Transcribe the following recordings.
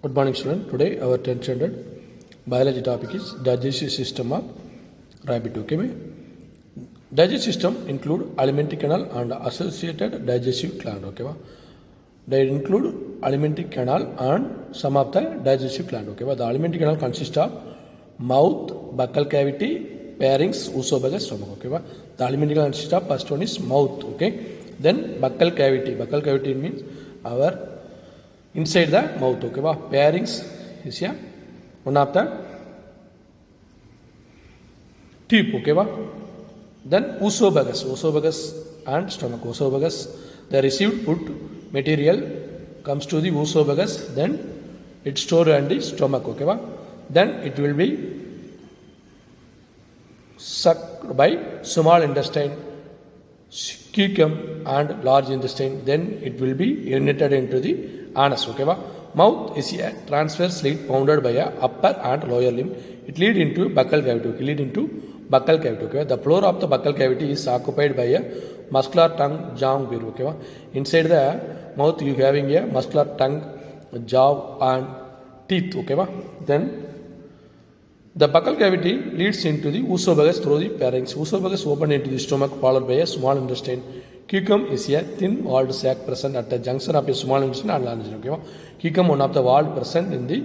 Good morning, student. Today our 10th standard biology topic is digestive system of rabbit. Okay, digestive system include alimentary canal and associated digestive gland. Okay, they include alimentary canal and some of the digestive gland. Okay, the alimentary canal consists of mouth, buccal cavity, pharynx, oesophagus, stomach. Okay, the alimentary canal consists of first one is mouth. Okay, then buccal cavity. Buccal cavity means our inside the mouth. Okay, pharynx is here one of the tube. Okay, then oesophagus and stomach. Oesophagus, the received food material comes to the oesophagus, then it's stored in the stomach. Okay, then it will be sucked by small intestine, cecum and large intestine, then it will be urinated into the anus. Okay, mouth is a transverse slit bounded by a upper and lower limb. It lead into buccal cavity. Okay, the floor of the buccal cavity is occupied by a muscular tongue, jaw, beard. Okay, inside the mouth you having a muscular tongue, jaw and teeth. Okay, then the buccal cavity leads into the oesophagus through the pharynx. Oesophagus open into the stomach followed by a small intestine. Cecum is a thin walled sac present at the junction of a small intestine and large intestine. Okay? Cecum, one of the wall present in the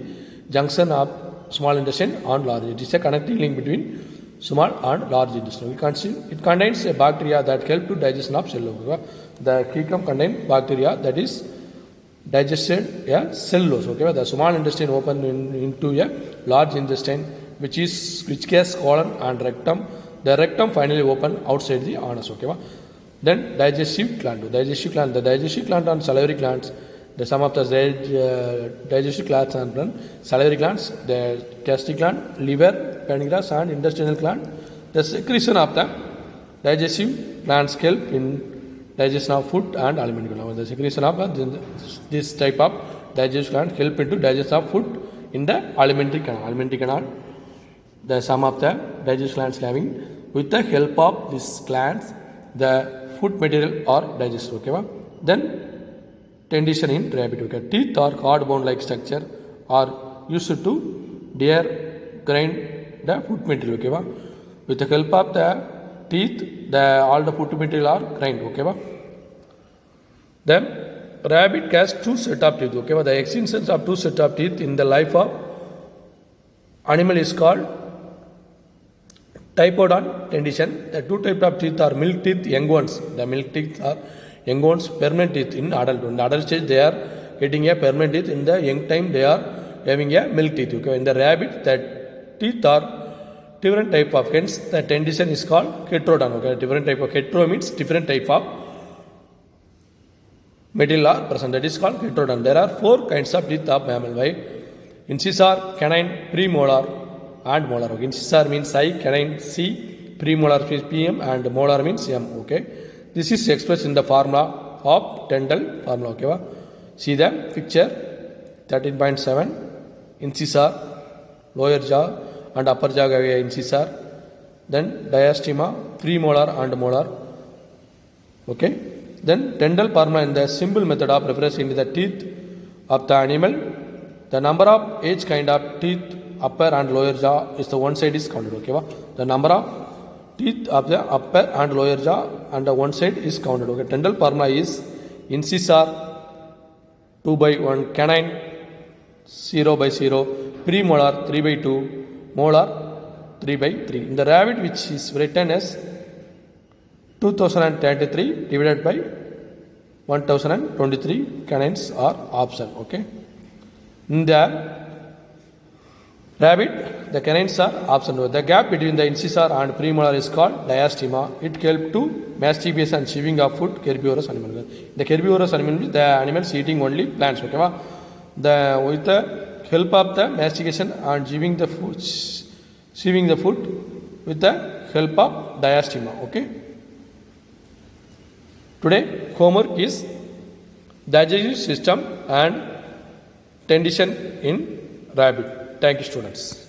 junction of small intestine and large. It is a connecting link between small and large intestine. It contains a bacteria that help to digestion of cellulose. Okay? The cecum contains bacteria that is digested cellulose. Okay? The small intestine open into a large intestine which has colon and rectum. The rectum finally open outside the anus. Okay? Then digestive gland. The digestive gland and salivary glands. The sum of the digestive glands and salivary glands, the gastric gland, liver, pancreas and intestinal gland. The secretion of the digestive glands help in digestion of food and alimentary gland. The secretion of this type of digestive gland help into digestion of food in the alimentary canal. Alimentary canal, the sum of the digestive glands having, with the help of these glands, the food material are digested. Okay, then dentition in rabbit. Okay, teeth or hard bone like structure are used to grind the food material. Okay, with the help of the teeth, all the food material are grind. Okay, then rabbit has two set of teeth. Okay, the existence of two set of teeth in the life of animal is called typod and dentition. The two types of teeth are milk teeth, young ones. The milk teeth are young ones, permanent teeth in adulthood. In the adult stage, they are getting a permanent teeth. In the young time, they are having a milk teeth. Okay. In the rabbit, the teeth are different type of. Hence, the dentition is called heterodon. Okay. Different type of hetero means different type of material are present. That is called heterodon. There are four kinds of teeth of mammal. Why? Incisor, canine, premolar and molar. Okay. Incisor means I, canine C, premolar means PM and molar means M. Okay. This is expressed in the formula of dental formula. Okay. See the picture 13.7. Incisor, lower jaw and upper jaw have incisor. Then diastema, premolar and molar. Okay. Then dental formula in the simple method of representing the teeth of the animal. The number of each kind of teeth, upper and lower jaw, is the one side is counted. Okay, the number of teeth of the upper and lower jaw and the one side is counted. Okay, dental formula is incisor 2/1, canine 0/0, premolar 3/2, molar 3/3. In the rabbit, which is written as 2033 divided by 1023, canines are option. Okay. In the rabbit, the canines are absent. The gap between the incisor and premolar is called diastema. It helps to mastication and chewing of food, herbivorous animal. The herbivorous animal, the animals eating only plants. Okay, with the help of the mastication and chewing the food with the help of diastema. Okay. Today, homework is digestive system and dentition in rabbit. Thank you, students.